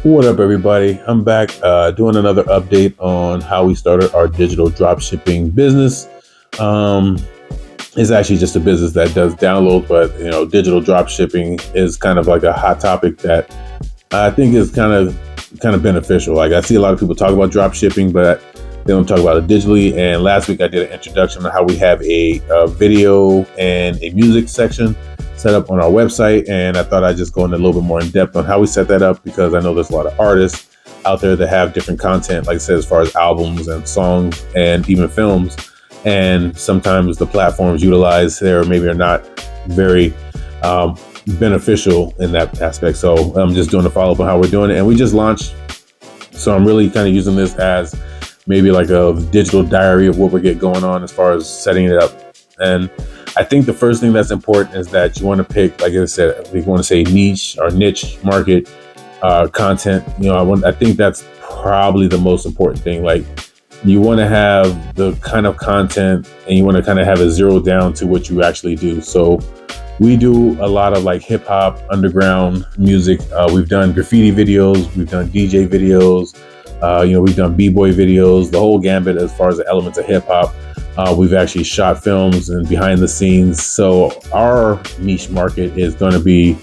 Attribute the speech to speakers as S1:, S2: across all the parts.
S1: What up, everybody? I'm back doing another update on how we started our digital drop shipping business. Um, it's actually just a business that does downloads, but digital drop shipping is kind of like a hot topic that I think is kind of beneficial. Like I see a lot of people talk about drop shipping, but they don't talk about it digitally. And last week I did an introduction on how we have a video and a music section set up on our website, and I thought I'd just go in a little bit more in depth on how we set that up, because I know there's a lot of artists out there that have different content, like I said, as far as albums and songs and even films. And sometimes the platforms utilized there maybe are not very beneficial in that aspect. So I'm just doing a follow up on how we're doing it, and we just launched. So I'm really kind of using this as maybe like a digital diary of what we get going on as far as setting it up. And I think the first thing that's important is that you want to pick, like I said, we want to say niche or niche market content. I think that's probably the most important thing. Like you want to have the kind of content, and you want to kind of have it zeroed down to what you actually do. So we do a lot of like hip hop, underground music. We've done graffiti videos, we've done DJ videos, we've done b-boy videos, the whole gambit as far as the elements of hip hop. We've actually shot films and behind the scenes. So our niche market is going to be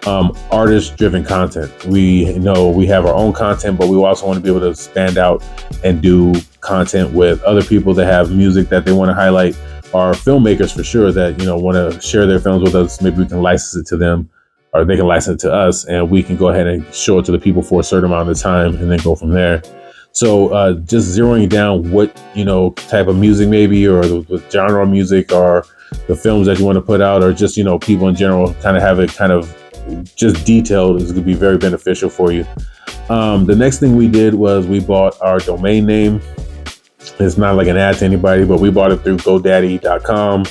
S1: artist-driven content. We know we have our own content, but we also want to be able to stand out and do content with other people that have music that they want to highlight. Our filmmakers, for sure, that want to share their films with us. Maybe we can license it to them, or they can license it to us, and we can go ahead and show it to the people for a certain amount of time, and then go from there. So just zeroing down what type of music maybe, or the genre of music, or the films that you want to put out, or just people in general, kind of have it kind of just detailed, is going to be very beneficial for you. The next thing we did was we bought our domain name. It's not like an ad to anybody, but we bought it through GoDaddy.com.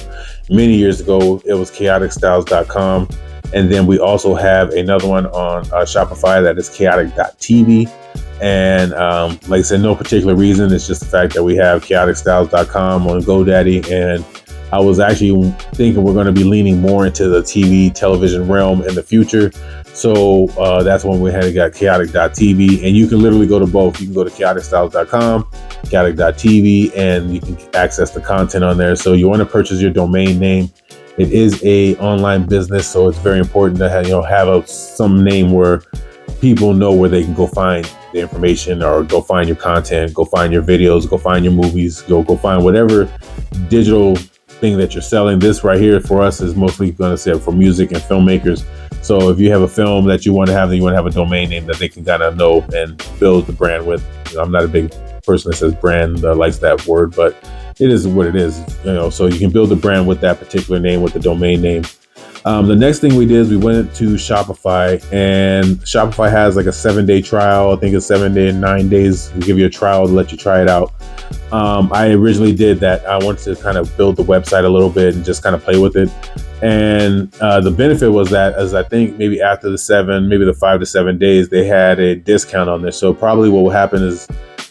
S1: Many years ago, it was chaoticstyles.com. And then we also have another one on Shopify that is chaotic.tv. And like I said, no particular reason. It's just the fact that we have chaoticstyles.com on GoDaddy. And I was actually thinking we're going to be leaning more into the television realm in the future. So that's when we had got chaotic.tv. And you can literally go to both. You can go to chaoticstyles.com, chaotic.tv, and you can access the content on there. So you want to purchase your domain name. It is a online business, so it's very important to have some name where people know where they can go find the information, or go find your content, go find your videos, go find your movies, go find whatever digital thing that you're selling. This right here for us is mostly going to say for music and filmmakers. So if you have a film that you want to have, then you want to have a domain name that they can kind of know and build the brand with. I'm not a big person that says brand, likes that word, but it is what it is, so you can build a brand with that particular name, with the domain name. The next thing we did is we went to Shopify, and Shopify has like a 7-day trial. I think it's 7 days and 9 days. We give you a trial to let you try it out. I originally did that. I wanted to kind of build the website a little bit and just kind of play with it. And the benefit was that, as I think maybe after the 5 to 7 days, they had a discount on this. So probably what will happen is,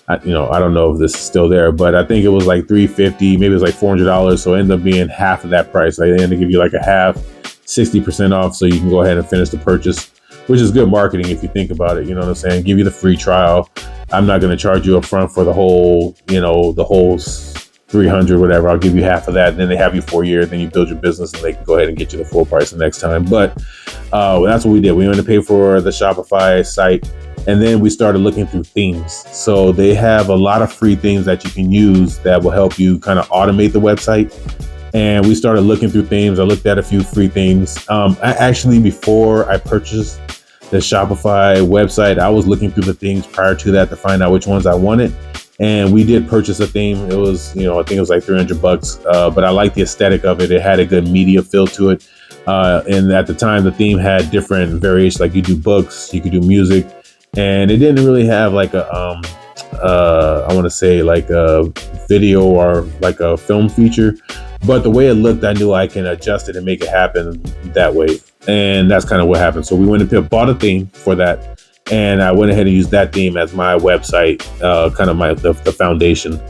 S1: I don't know if this is still there, but I think it was like $350, maybe it was like $400. So it ended up being half of that price. Like they ended up give you like a half, 60% off, so you can go ahead and finish the purchase, which is good marketing if you think about it. You know what I'm saying? Give you the free trial. I'm not going to charge you up front for the whole 300, whatever. I'll give you half of that. And then they have you for a year. Then you build your business, and they can go ahead and get you the full price the next time. But that's what we did. We went to pay for the Shopify site. And then we started looking through themes. So they have a lot of free themes that you can use that will help you kind of automate the website. And we started looking through themes. I looked at a few free themes. Before I purchased the Shopify website, I was looking through the themes prior to that to find out which ones I wanted. And we did purchase a theme. It was, I think it was like $300, but I liked the aesthetic of it. It had a good media feel to it. And at the time, the theme had different variations, like you do books, you could do music. And it didn't really have like I want to say like a video or like a film feature, but the way it looked, I knew I can adjust it and make it happen that way. And that's kind of what happened. So we went and bought a theme for that, and I went ahead and used that theme as my website, kind of the foundation.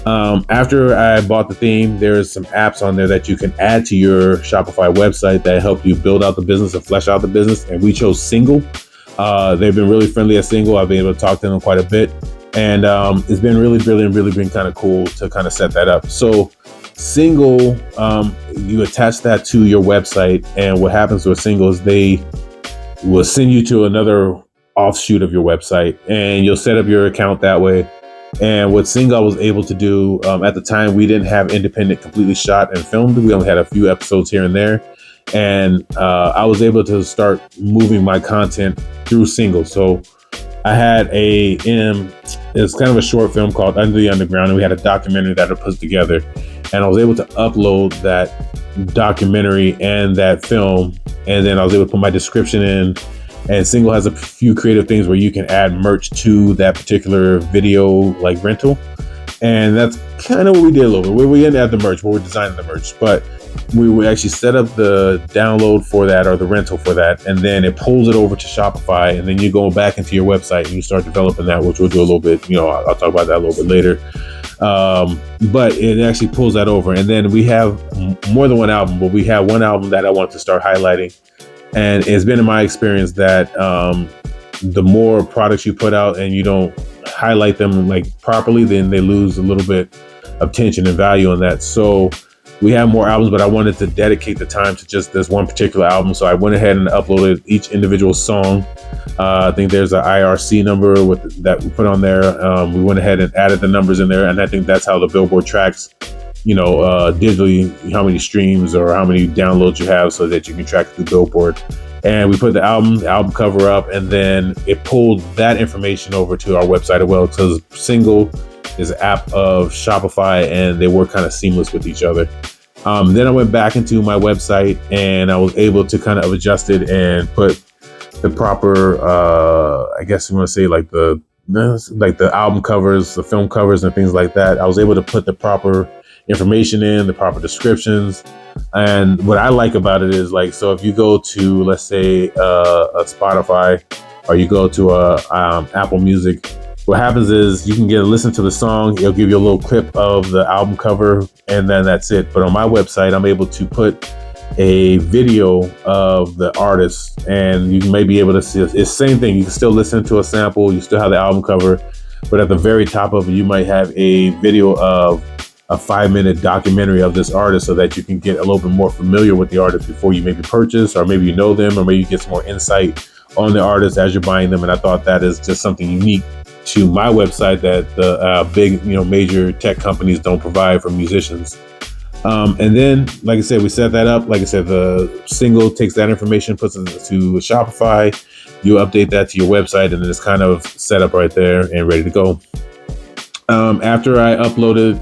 S1: After I bought the theme, there's some apps on there that you can add to your Shopify website that help you build out the business and flesh out the business. And we chose Single. They've been really friendly at Single. I've been able to talk to them quite a bit. And it's been really been kind of cool to kind of set that up. So Single, you attach that to your website, and what happens with Single is they will send you to another offshoot of your website, and you'll set up your account that way. And what Single I was able to do, at the time, we didn't have independent completely shot and filmed. We only had a few episodes here and there. And I was able to start moving my content through Single. So I had it's kind of a short film called Under the Underground, and we had a documentary that I put together. And I was able to upload that documentary and that film, and then I was able to put my description in. And Single has a few creative things where you can add merch to that particular video, like rental. And that's kind of what we did a little bit. We didn't add the merch, but we're designing the merch. But we actually set up the download for that, or the rental for that, and then it pulls it over to Shopify, and then you go back into your website and you start developing that, which we'll do a little bit. I'll talk about that a little bit later. But it actually pulls that over, and then we have more than one album, but we have one album that I want to start highlighting. And it's been in my experience that the more products you put out and you don't highlight them like properly, then they lose a little bit of tension and value on that. So we have more albums, but I wanted to dedicate the time to just this one particular album. So I went ahead and uploaded each individual song. I think there's an IRC number that we put on there. We went ahead and added the numbers in there, and I think that's how the Billboard tracks, digitally, how many streams or how many downloads you have, so that you can track through Billboard. And we put the album cover up, and then it pulled that information over to our website as well, because Single is an app of Shopify, and they work kind of seamless with each other. Then I went back into my website, and I was able to kind of adjust it and put the proper, I guess you want to say like the album covers, the film covers, and things like that. I was able to put the proper information in, the proper descriptions. And what I like about it is, like, so if you go to, let's say, a Spotify, or you go to Apple Music, what happens is you can listen to the song. It'll give you a little clip of the album cover, and then that's it. But on my website, I'm able to put a video of the artist, and you may be able to see it's the same thing. You can still listen to a sample. You still have the album cover, but at the very top of it, you might have a video of a 5-minute documentary of this artist, so that you can get a little bit more familiar with the artist before you maybe purchase, or maybe you know them, or maybe you get some more insight on the artist as you're buying them. And I thought that is just something unique to my website that the big, major tech companies don't provide for musicians. And then, like I said, we set that up. Like I said, the Single takes that information, puts it to Shopify. You update that to your website, and then it's kind of set up right there and ready to go. After I uploaded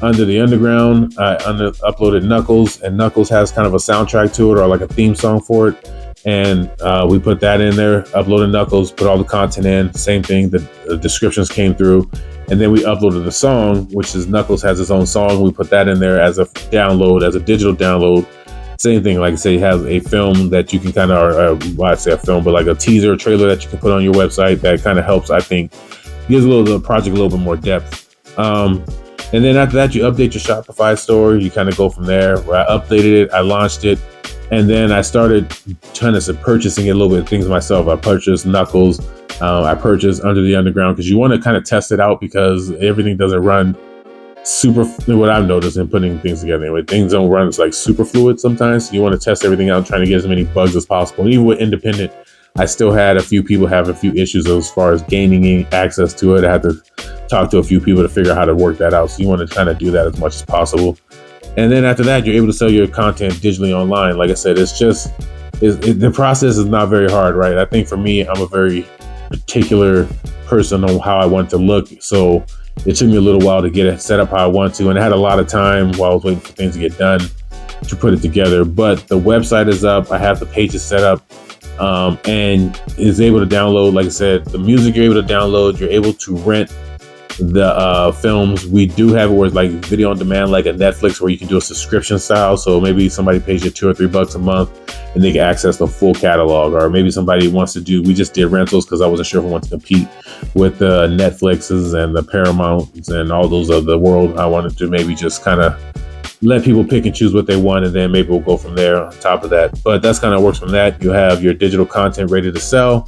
S1: Under the Underground, I uploaded Knuckles, and Knuckles has kind of a soundtrack to it, or like a theme song for it. And we put that in there, uploaded Knuckles, put all the content in, same thing, the descriptions came through. And then we uploaded the song, which is Knuckles has his own song. We put that in there as a download, as a digital download. Same thing, like I say, it has a film that you can kind of, I say a film, but like a teaser, trailer that you can put on your website that kind of helps, I think, gives the project a little bit more depth. And then after that, you update your Shopify store. You kind of go from there. I updated it, I launched it, and then I started trying to purchasing a little bit of things myself. I purchased Knuckles. I purchased Under the Underground, because you want to kind of test it out, because everything doesn't run super. What I've noticed in putting things together, anyway, things don't run like super fluid sometimes. You want to test everything out, trying to get as many bugs as possible. And even with independent, I still had a few people have a few issues as far as gaining access to it. I had to talk to a few people to figure out how to work that out. So you want to kind of do that as much as possible. And then after that, you're able to sell your content digitally online. Like I said, the process is not very hard, right? I think for me, I'm a very particular person on how I want to look. So it took me a little while to get it set up how I want to. And I had a lot of time while I was waiting for things to get done to put it together. But the website is up. I have the pages set up. And is able to download, like I said, the music you're able to download. You're able to rent the films. We do have it where it's like video on demand, like a Netflix, where you can do a subscription style. So maybe somebody pays you $2 or $3 a month, and they can access the full catalog. Or maybe somebody wants to do, we just did rentals because I wasn't sure if I wanted to compete with the Netflixes and the Paramounts and all those of the world. I wanted to maybe just kind of let people pick and choose what they want, and then maybe we'll go from there on top of that. But that's kind of works from that. You have your digital content ready to sell.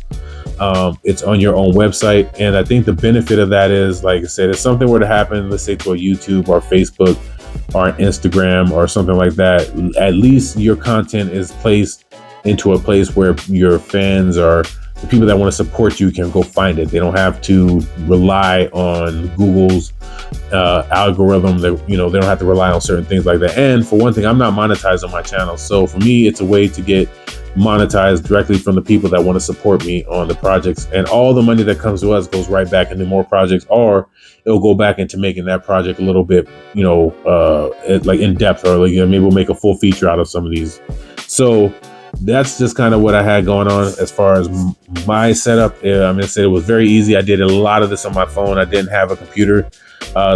S1: It's on your own website. And I think the benefit of that is, like I said, if something were to happen, let's say to a YouTube or Facebook or an Instagram or something like that, at least your content is placed into a place where your fans or the people that want to support you can go find it. They don't have to rely on Google's algorithm. That, they don't have to rely on certain things like that. And for one thing, I'm not monetized on my channel, so for me, it's a way to get monetized directly from the people that want to support me on the projects. And all the money that comes to us goes right back into more projects, or it'll go back into making that project a little bit, like in depth, or like, maybe we'll make a full feature out of some of these. So that's just kind of what I had going on as far as my setup. I'm gonna say it was very easy. I did a lot of this on my phone. I didn't have a computer,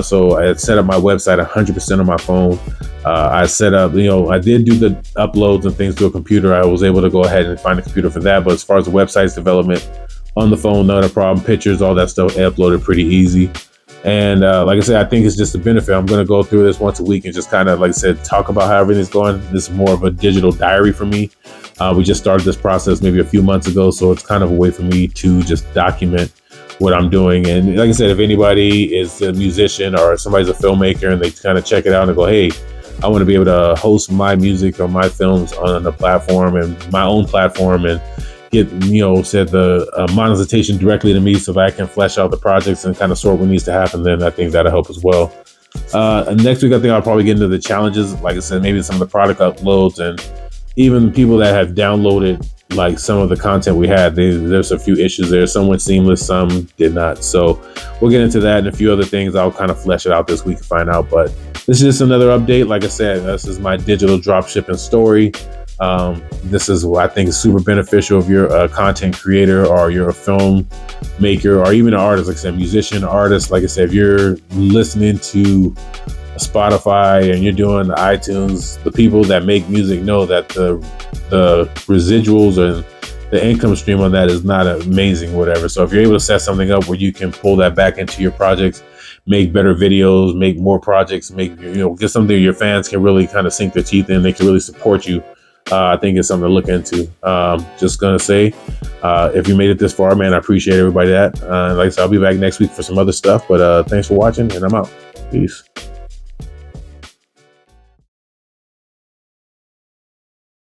S1: so I had set up my website 100% on my phone. I set up, I did do the uploads and things to a computer. I was able to go ahead and find a computer for that. But as far as the website's development on the phone, not a problem. Pictures, all that stuff, I uploaded pretty easy. And like I said, I think it's just a benefit. I'm going to go through this once a week and just kind of, like I said, talk about how everything's going. This is more of a digital diary for me. We just started this process maybe a few months ago, so it's kind of a way for me to just document what I'm doing. And like I said, if anybody is a musician or somebody's a filmmaker and they kind of check it out and go, hey, I want to be able to host my music or my films on a platform and my own platform and get, said the monetization directly to me so that I can flesh out the projects and kind of sort what needs to happen, then I think that'll help as well. Next week, I think I'll probably get into the challenges. Like I said, maybe some of the product uploads and even people that have downloaded like some of the content we had. There's a few issues there. Some went seamless, some did not. So we'll get into that and a few other things. I'll kind of flesh it out this week and find out. But this is just another update. Like I said, this is my digital dropshipping story. This is what I think is super beneficial if you're a content creator or you're a film maker or even an artist. Like I said, musician, artist. Like I said, if you're listening to Spotify and you're doing the iTunes, the people that make music know that the residuals and the income stream on that is not amazing, whatever. So if you're able to set something up where you can pull that back into your projects, make better videos, make more projects, get something your fans can really kind of sink their teeth in, they can really support you. I think it's something to look into. Just gonna say, if you made it this far, man, I appreciate everybody that. Like I said, I'll be back next week for some other stuff, but thanks for watching and I'm out. Peace.